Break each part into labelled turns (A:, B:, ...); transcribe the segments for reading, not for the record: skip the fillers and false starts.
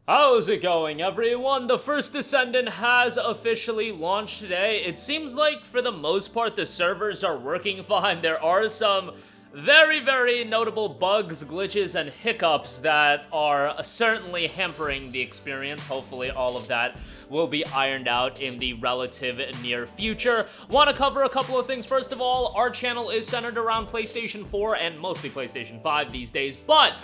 A: How's it going, everyone? The first Descendant has officially launched today. It seems like, for the most part, the servers are working fine. There are some very notable bugs, glitches, and hiccups that are certainly hampering the experience. Hopefully, all of that will be ironed out in the relative near future. Want to cover a couple of things. First of all, our channel is centered around PlayStation 4 and mostly PlayStation 5 these days, but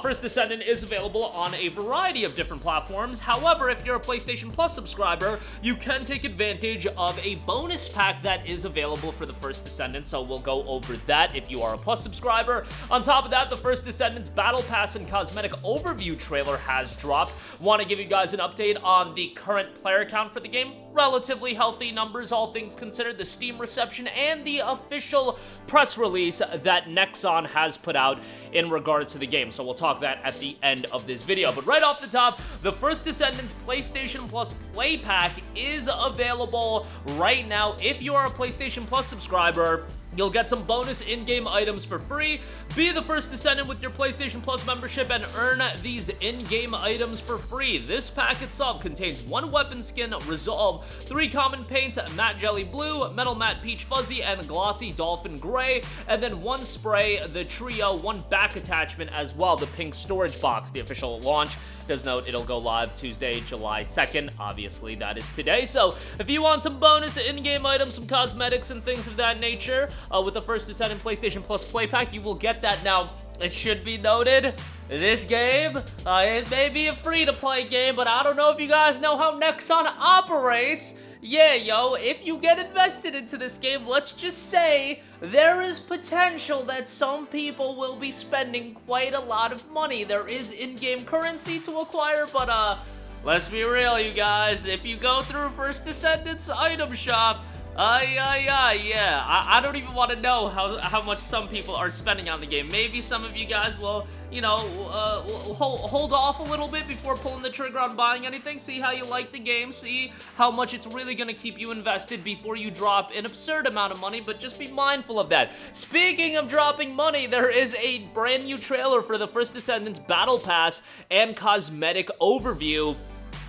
A: First Descendant is available on a variety of different platforms. However, if you're a PlayStation Plus subscriber, you can take advantage of a bonus pack that is available for the First Descendant, so we'll go over that if you are a Plus subscriber. On top of that, the First Descendant's Battle Pass and Cosmetic Overview trailer has dropped. Want to give you guys an update on the current player count for the game. Relatively healthy numbers, all things considered. The Steam reception and the official press release that Nexon has put out in regards to the game. So we'll talk that at the end of this video. But right off the top, the First Descendant's PlayStation Plus Play Pack is available right now. If you are a PlayStation Plus subscriber, you'll get some bonus in-game items for free. Be the First Descendant with your PlayStation Plus membership and earn these in-game items for free. This pack itself contains 1 weapon skin, Resolve, 3 common paints, Matte Jelly Blue, Metal Matte Peach Fuzzy, and Glossy Dolphin Gray, and then 1 spray, the Trio, 1 back attachment as well, the pink storage box. The official launch does note it'll go live Tuesday, July 2nd. Obviously, that is today. So if you want some bonus in-game items, some cosmetics, and things of that nature, with the First Descendant PlayStation Plus Play Pack, you will get that. Now, it should be noted, this game, it may be a free-to-play game, but I don't know if you guys know how Nexon operates. Yeah, yo, if you get invested into this game, let's just say there is potential that some people will be spending quite a lot of money. There is in-game currency to acquire, but, let's be real, you guys. If you go through First Descendant's item shop, yeah, I don't even want to know how much some people are spending on the game. Maybe some of you guys will, you know, hold off a little bit before pulling the trigger on buying anything. See how you like the game, see how much it's really going to keep you invested before you drop an absurd amount of money, but just be mindful of that. Speaking of dropping money, there is a brand new trailer for the First Descendant's Battle Pass and Cosmetic Overview,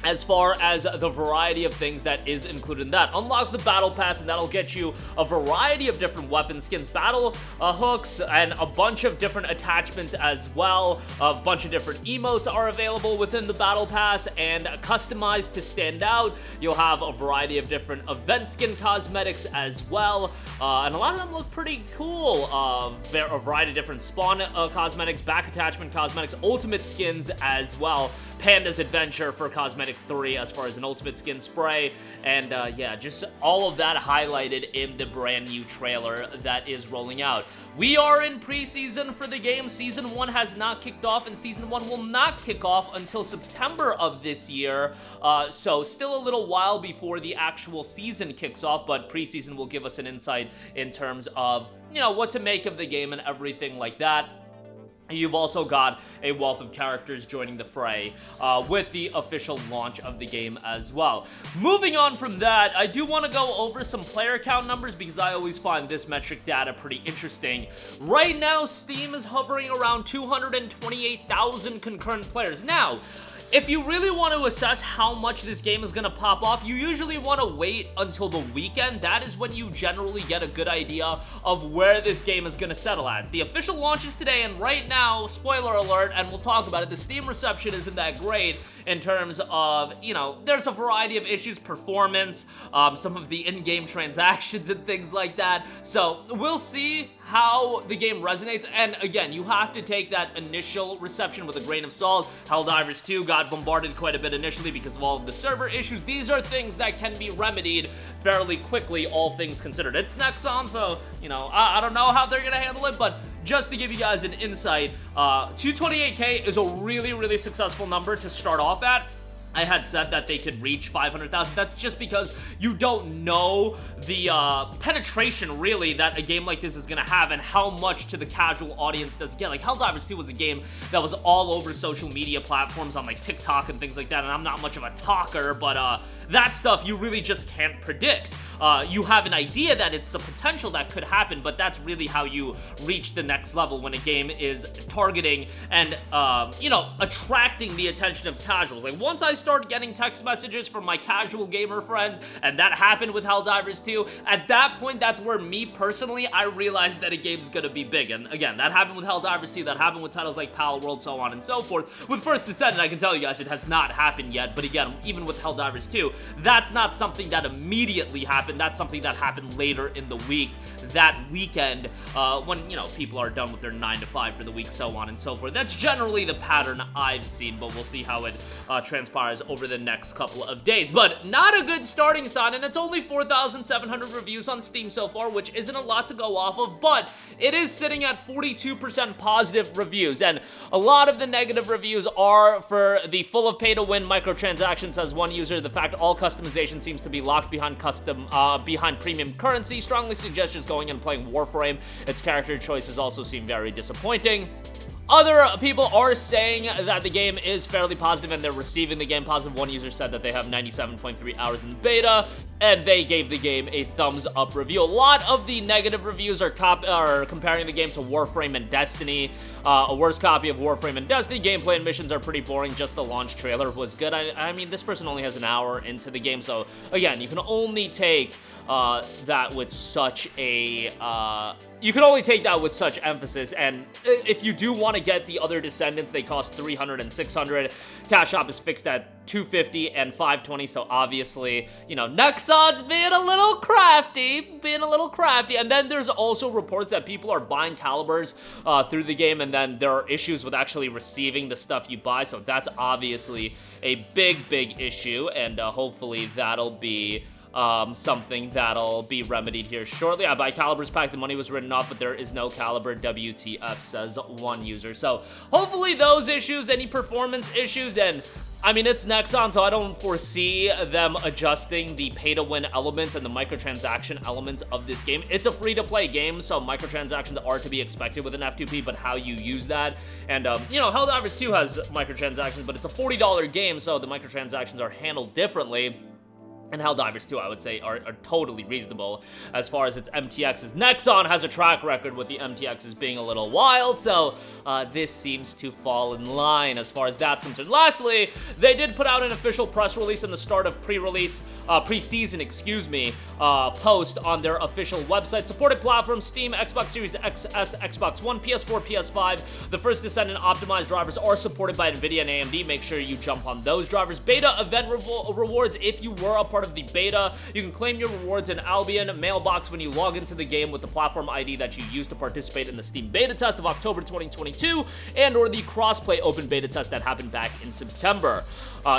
A: as far as the variety of things that is included in that. Unlock the Battle Pass, and that'll get you a variety of different weapon skins, battle hooks, and a bunch of different attachments as well. A bunch of different emotes are available within the Battle Pass and customized to stand out. You'll have a variety of different event skin cosmetics as well, and a lot of them look pretty cool. A variety of different spawn cosmetics, back attachment cosmetics, ultimate skins as well. Panda's Adventure for Cosmetic 3 as far as an ultimate skin spray, and yeah, just all of that highlighted in the brand new trailer that is rolling out. We are in preseason for the game. Season 1 has not kicked off, and Season 1 will not kick off until September of this year, so still a little while before the actual season kicks off, but preseason will give us an insight in terms of, you know, what to make of the game and everything like that. You've also got a wealth of characters joining the fray with the official launch of the game as well. Moving on from that, I do want to go over some player count numbers because I always find this metric data pretty interesting. Right now, Steam is hovering around 228,000 concurrent players. Now, if you really want to assess how much this game is going to pop off, you usually want to wait until the weekend. That is when you generally get a good idea of where this game is going to settle at. The official launch is today, and right now, spoiler alert, and we'll talk about it, the Steam reception isn't that great in terms of, you know, there's a variety of issues, performance, some of the in-game transactions and things like that. So we'll see how the game resonates, and again, you have to take that initial reception with a grain of salt. Helldivers 2 got bombarded quite a bit initially because of all of the server issues. These are things that can be remedied fairly quickly, all things considered. It's Nexon, so, you know, I don't know how they're gonna handle it, but just to give you guys an insight, 228K is a really successful number to start off at. I had said that they could reach 500,000. That's just because you don't know the penetration, really, that a game like this is going to have and how much to the casual audience does it get. Like, Helldivers 2 was a game that was all over social media platforms on, like, TikTok and things like that, and I'm not much of a talker, but that stuff you really just can't predict. you have an idea that it's a potential that could happen, but that's really how you reach the next level when a game is targeting and, you know, attracting the attention of casuals. Like, once I started getting text messages from my casual gamer friends, and that happened with Helldivers 2, at that point, that's where me personally, I realized that a game's gonna be big. And again, that happened with Helldivers 2, that happened with titles like Pal World, so on and so forth. With First Descendant, I can tell you guys, it has not happened yet, but again, even with Helldivers 2, that's not something that immediately happened. That's something that happened later in the week, that weekend, when, you know, people are done with their 9 to 5 for the week, so on and so forth. That's generally the pattern I've seen, but we'll see how it transpires over the next couple of days. But not a good starting sign, and it's only 4,700 reviews on Steam so far, which isn't a lot to go off of, but it is sitting at 42% positive reviews, and a lot of the negative reviews are for the full of pay-to-win microtransactions, as one user. The fact all customization seems to be locked behind behind premium currency strongly suggests just going and playing Warframe. Its character choices also seem very disappointing. Other people are saying that the game is fairly positive and they're receiving the game positive. One user said that they have 97.3 hours in beta and they gave the game a thumbs up review. A lot of the negative reviews are comparing the game to Warframe and Destiny. A worse copy of Warframe and Destiny. Gameplay and missions are pretty boring. Just the launch trailer was good. I mean, this person only has an hour into the game, so again, you can only take that with such a you can only take that with such emphasis, and if you do want to get the other Descendants, they cost $300 and $600. Cash shop is fixed at $250 and $520, so obviously, you know, Nexon's being a little crafty, and then there's also reports that people are buying calibers through the game, and then there are issues with actually receiving the stuff you buy, so that's obviously a big issue, and hopefully that'll be something that'll be remedied here shortly. I buy Caliber's pack, the money was written off, but there is no Caliber, WTF, says one user. So hopefully those issues, any performance issues, and I mean, it's Nexon, so I don't foresee them adjusting the pay-to-win elements and the microtransaction elements of this game. It's a free-to-play game, so microtransactions are to be expected with an F2P, but how you use that, and, you know, Helldivers 2 has microtransactions, but it's a $40 game, so the microtransactions are handled differently. And Helldivers 2, I would say, are totally reasonable as far as its MTXs. Nexon has a track record with the MTXs being a little wild, so this seems to fall in line as far as that's concerned. Lastly, they did put out an official press release in the start of preseason, excuse me, post on their official website. Supported platforms: Steam, Xbox Series XS, Xbox One, PS4, PS5. The first Descendant optimized drivers are supported by NVIDIA and AMD. Make sure you jump on those drivers. Beta event rewards: if you were a part of the beta, you can claim your rewards in Albion mailbox when you log into the game with the platform ID that you used to participate in the Steam beta test of October 2022 and or the crossplay open beta test that happened back in September.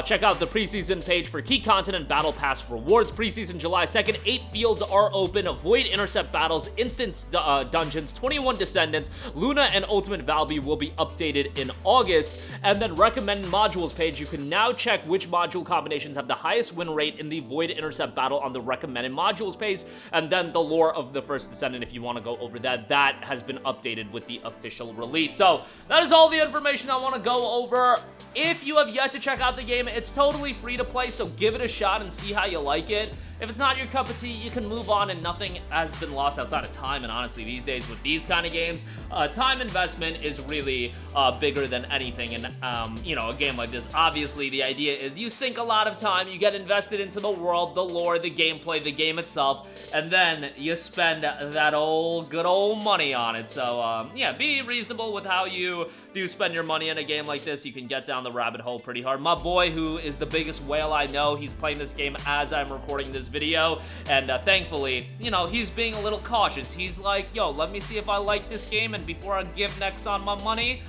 A: Check out the preseason page for key content and battle pass rewards. Preseason July 2nd, 8 fields are open: Void Intercept battles, Instance dungeons, 21 Descendants, Luna and Ultimate Valby will be updated in August. And then recommended modules page, you can now check which module combinations have the highest win rate in the Void Intercept battle on the recommended modules page, and then the lore of the first Descendant if you want to go over that. That has been updated with the official release. So that is all the information I want to go over. If you have yet to check out the game, it's totally free to play, so give it a shot and see how you like it. If it's not your cup of tea, you can move on and nothing has been lost outside of time. And honestly, these days with these kind of games, time investment is really bigger than anything. And, you know, a game like this, obviously the idea is you sink a lot of time, you get invested into the world, the lore, the gameplay, the game itself, and then you spend that good old money on it. So, yeah, be reasonable with how you do spend your money in a game like this. You can get down the rabbit hole pretty hard. My boy, who is the biggest whale I know, he's playing this game as I'm recording this video, and thankfully, you know, he's being a little cautious. He's like, yo, let me see if I like this game, and before I give Nexon my money,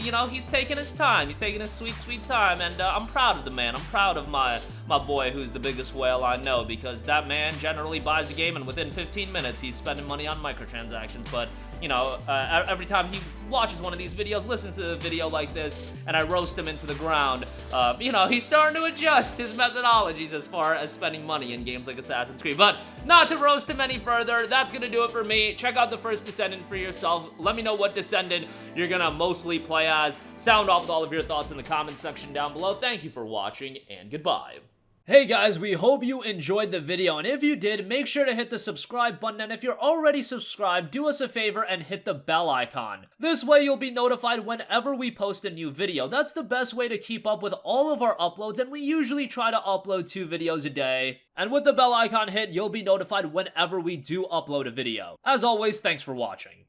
A: you know, he's taking his time. He's taking his sweet time, and I'm proud of the man. I'm proud of my boy, who's the biggest whale I know, because that man generally buys a game, and within 15 minutes, he's spending money on microtransactions. But you know, every time he watches one of these videos, listens to a video like this, and I roast him into the ground, you know, he's starting to adjust his methodologies as far as spending money in games like Assassin's Creed. But not to roast him any further, that's gonna do it for me. Check out the first Descendant for yourself. Let me know what Descendant you're gonna mostly play as. Sound off with all of your thoughts in the comments section down below. Thank you for watching, and goodbye. Hey guys, we hope you enjoyed the video, and if you did, make sure to hit the subscribe button, and if you're already subscribed, do us a favor and hit the bell icon. This way you'll be notified whenever we post a new video. That's the best way to keep up with all of our uploads, and we usually try to upload 2 videos a day. And with the bell icon hit, you'll be notified whenever we do upload a video. As always, thanks for watching.